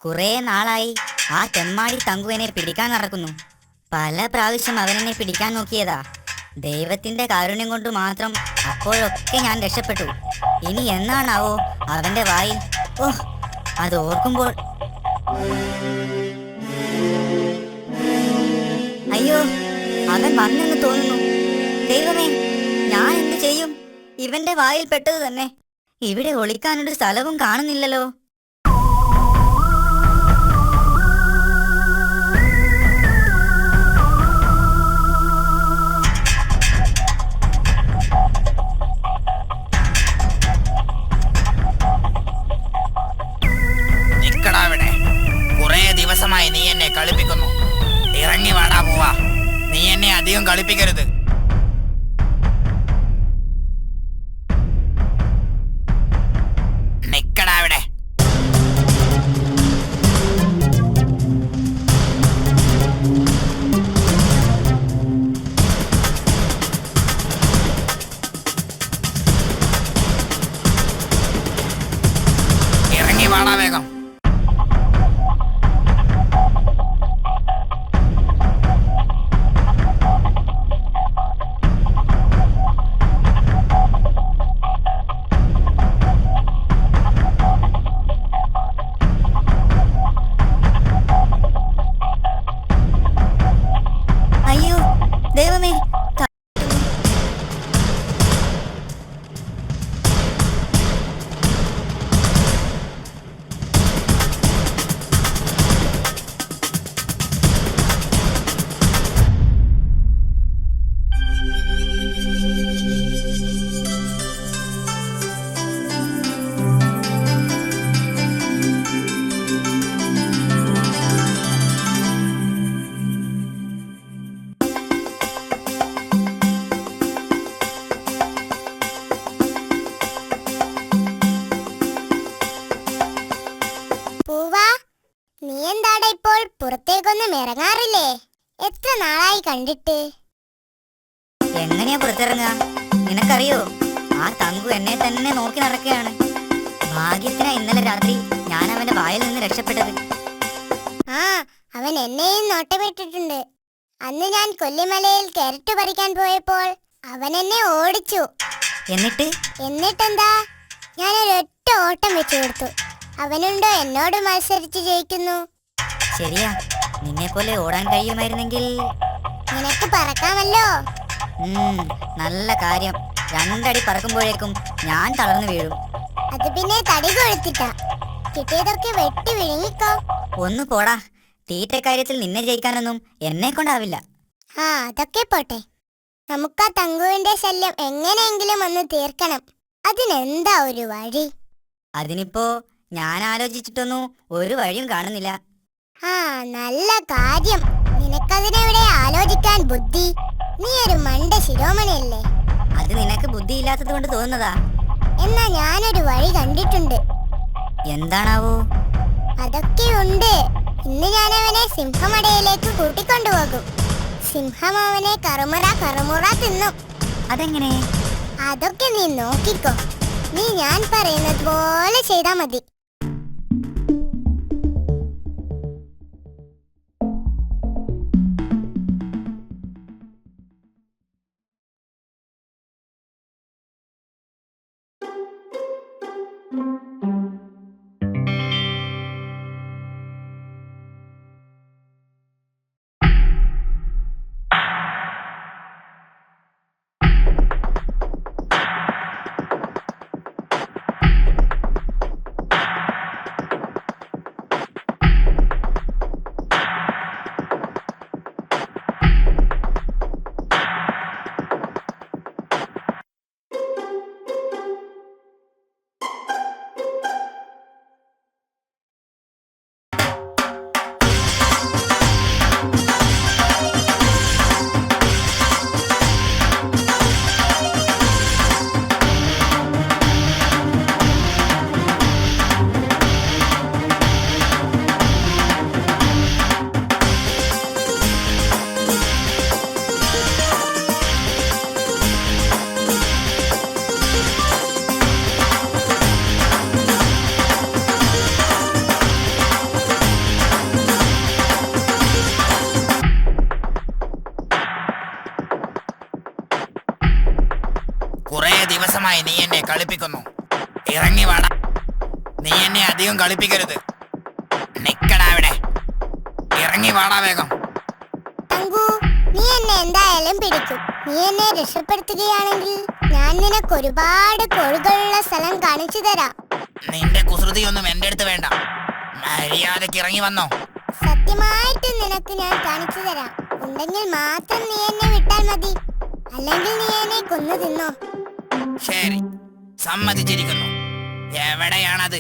കുറേ നാളായി ആ തെമ്മാടി തങ്കുവിനെ പിടിക്കാൻ നടക്കുന്നു. പല പ്രാവശ്യം അവനെന്നെ പിടിക്കാൻ നോക്കിയതാ. ദൈവത്തിന്റെ കാരുണ്യം കൊണ്ട് മാത്രം അപ്പോഴൊക്കെ ഞാൻ രക്ഷപ്പെട്ടു. ഇനി എന്നാണാവോ അവന്റെ വായിൽ? ഓ, അത് ഓർക്കുമ്പോൾ അയ്യോ, അവൻ വന്നെന്ന് തോന്നുന്നു. ദൈവമേ, ഞാൻ എന്ത് ചെയ്യും? ഇവന്റെ വായിൽ പെട്ടത് തന്നെ. ഇവിടെ ഒളിക്കാനൊരു സ്ഥലവും കാണുന്നില്ലല്ലോ. കുറെ ദിവസമായി നീ എന്നെ കളിപ്പിക്കുന്നു. ഇറങ്ങി വാടാ പോവാ. നീ എന്നെ അധികം കളിപ്പിക്കരുത്. നിക്കടാ അവിടെ. ഇറങ്ങി വാടാ വേഗം. അയ്യോ ദൈവമേ, നീ എന്താടാ ഇപ്പോൾ പുറത്തേക്കൊന്നും ഇറങ്ങാറില്ലേ? എത്ര നാളായി കണ്ടിട്ട്. എങ്ങനെയാ പുറത്തിറങ്ങുക? നിനക്കറിയോ, ആ തങ്കു എന്നെ തന്നെ നോക്കി നടക്കുകയാണ്. ഭാഗ്യത്തിനാ ഇന്നലെ രാത്രി ഞാൻ അവന്റെ വായിൽ നിന്ന് രക്ഷപ്പെട്ടത്. ആ, അവൻ എന്നെയും നോട്ടമിട്ടിട്ടുണ്ട്. അന്ന് ഞാൻ കൊല്ലിമലയിൽ ക്യാരറ്റ് പറിക്കാൻ പോയപ്പോൾ അവൻ എന്നെ ഓടിച്ചു. എന്നിട്ടെന്താ, ഞാനൊരൊറ്റ ഓട്ടം വെച്ചു കൊടുത്തു. അവനുണ്ടോ എന്നോട് മത്സരിച്ച് ജയിക്കുന്നു? ശരിയാ, നിന്നെ പോലെ ഓടാൻ കഴിയുമായിരുന്നെങ്കിൽ നിനക്ക് പറക്കാമല്ലോ. നല്ല കാര്യം. 2 അടി പറക്കുമ്പോഴേക്കും ഞാൻ തളർന്നു വീഴും. അത് പിന്നെ തടി കൊഴുത്തിട്ടാ. കിട്ടിയതൊക്കെ വെട്ടി വിഴുങ്ങിക്കോ. ഒന്ന് പോടാ. തീറ്റ കാര്യത്തിൽ നിന്നെ ജയിക്കാനൊന്നും എന്നെ കൊണ്ടാവില്ല. ആ, അതൊക്കെ പോട്ടെ. നമുക്കാ തങ്കുവിന്റെ ശല്യം എങ്ങനെയെങ്കിലും ഒന്ന് തീർക്കണം. അതിനെന്താ ഒരു വഴി? അതിനിപ്പോ ഞാൻ ആലോചിച്ചിട്ടൊന്നും ഒരു വഴിയും കാണുന്നില്ല. ആ, നല്ല കാര്യം. നിനക്കതിനെവിടെ ആലോചിക്കാൻ ബുദ്ധി? നീ ഒരു മണ്ട ശിരോമണിയല്ലേ. അത് നിനക്ക് ബുദ്ധിയില്ലാത്തത് കൊണ്ട് തോന്നുന്നതാ. എന്നാ ഞാനൊരു വഴി കണ്ടിട്ടുണ്ട്. എന്താണാവോ? അതൊക്കെ ഉണ്ട്. ഇന്ന് ഞാൻ അവനെ സിംഹമടയിലേക്ക് കൂട്ടിക്കൊണ്ടുപോകും. സിംഹം അവനെ കറുമുറ കറുമുറ തിന്നും. അതെങ്ങനെ? അതൊക്കെ നീ നോക്കിക്കോ. നീ ഞാൻ പറയുന്നത് പോലെ ചെയ്താ മതി. ദിവസമായി നീ എന്നെ കളിപ്പിക്കുന്നു. ഇറങ്ങി വാടാ. നീ എന്നെ അധികം കളിപ്പിക്കരുത്. നിക്കടാ അവിടെ. ഇറങ്ങി വാടാ വേഗം. തങ്കു, നീ എന്നെ എന്തായാലും പിടിക്കും. നീ എന്നെ രക്ഷപ്പെടുത്തുകയാണെങ്കിൽ ഞാൻ നിനക്ക് ഒരുപാട് കോഴികളുള്ള സ്ഥലം കാണിച്ചു തരാം. നിന്റെ കുസൃതിയൊന്നും എന്റെ അടുത്ത് വേണ്ട. മര്യാദക്ക് ഇറങ്ങി വന്നോ. സത്യമായിട്ട് നിനക്ക് ഞാൻ കാണിച്ചു തരാം. ഉണ്ടെങ്കിൽ മാത്രം നീ എന്നെ വിട്ടാൽ മതി. അല്ലെങ്കിൽ നീ എന്നെ കൊന്നു തിന്നോ. ശരി, സമ്മതിച്ചിരിക്കുന്നു. എവിടെയാണത്?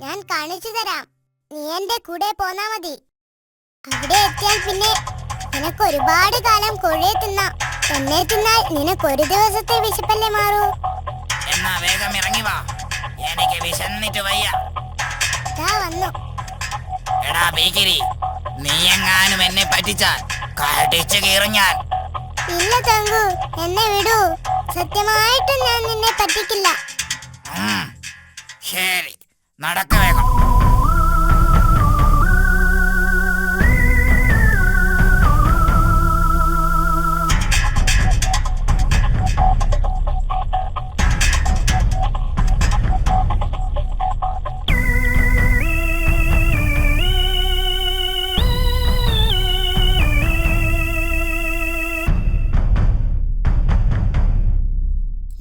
ഞാൻ കാണിച്ചു തരാം. നീ എന്റെ കൂടെ പോന്നാ മതി. അവിടെ എത്തിയാൽ പിന്നെ നിനക്ക് ഒരുപാട് കാലം കോഴിയെ തിന്നാം. എന്നെ തിന്നാൽ നിനക്ക് ഒരു ദിവസത്തെ വിശപ്പല്ലേ മാറൂ. എന്നാ വേഗം ഇറങ്ങി വാ. എനിക്ക് വിശന്നിട്ട് വയ്യ. ദാ വന്നു. എടാ ഭീകരി, നീ എങ്ങാനും എന്നെ പറ്റിച്ചാൽ കടിച്ചു കീറും ഞാൻ. ഇല്ല തങ്കു, എന്നെ വിടൂ. സത്യമായിട്ടും ഞാൻ നിന്നെ പറ്റിക്കില്ല. ശരി, നടക്ക വേഗം.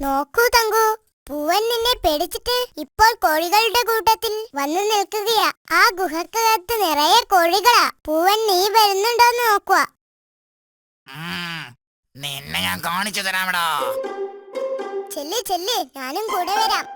നോക്കൂ തങ്കു, പൂവൻ നിന്നെ പേടിച്ചിട്ട് ഇപ്പോൾ കോഴികളുടെ കൂട്ടത്തിൽ വന്നു നിൽക്കുകയാ. ആ ഗുഹക്കകത്ത് നിറയെ കോഴികളാ. പൂവൻ നീ വരുന്നുണ്ടോന്ന് നോക്കുക. നിന്നെ ഞാൻ കാണിച്ചു തരാമടാ. ചെല്ല് ചെല്ല്, ഞാനും കൂടെ വരാം.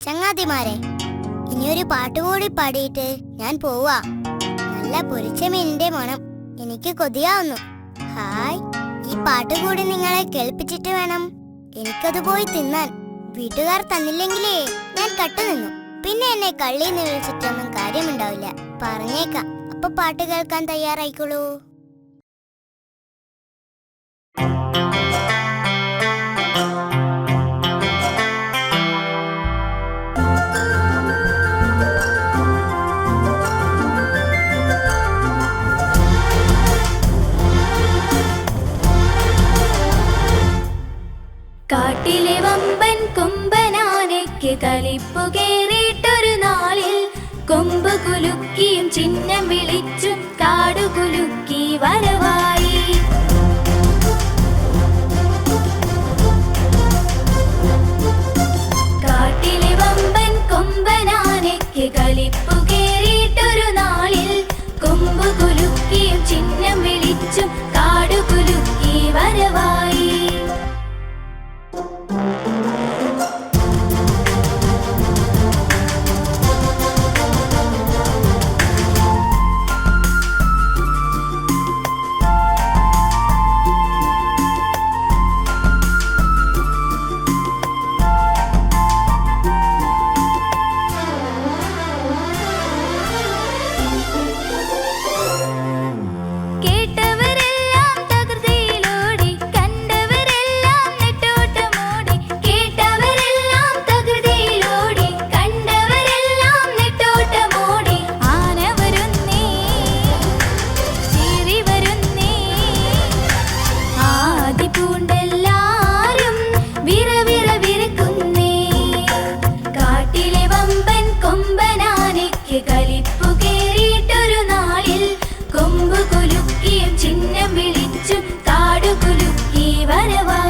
ചങ്ങാതിമാരെ, ഇനിയൊരു പാട്ടുകൂടി പാടിയിട്ട് ഞാൻ പോവാ. നല്ല പൊരിച്ച മീനിന്റെ മണം എനിക്ക് കൊതിയാവുന്നു. ഹായ്, ഈ പാട്ടുകൂടി നിങ്ങളെ കേൾപ്പിച്ചിട്ട് വേണം എനിക്കത് പോയി തിന്നാൻ. വീട്ടുകാർ തന്നില്ലെങ്കിലേ ഞാൻ കട്ടുനിന്നു. പിന്നെ എന്നെ കള്ളിന്ന് വിളിച്ചിട്ടൊന്നും കാര്യമുണ്ടാവില്ല. പറഞ്ഞേക്കാം. അപ്പൊ പാട്ട് കേൾക്കാൻ തയ്യാറായിക്കോളൂ. കാട്ടിലെ വമ്പൻ കൊമ്പനാനയ്ക്ക് കലിപ്പു കേറിയിട്ടൊരു നാളിൽ കൊമ്പ് കുലുക്കിയും ചിഹ്നം വിളിച്ചും കാടു കുലുക്കി വരവായി. കാട്ടിലെ വമ്പൻ കൊമ്പനാനയ്ക്ക് കലിപ്പു കേറിയിട്ടൊരു നാളിൽ കൊമ്പ് കുലുക്കിയും ചിഹ്നം വിളിച്ചും കാടു കുലുക്കി വരവായി. വരവായി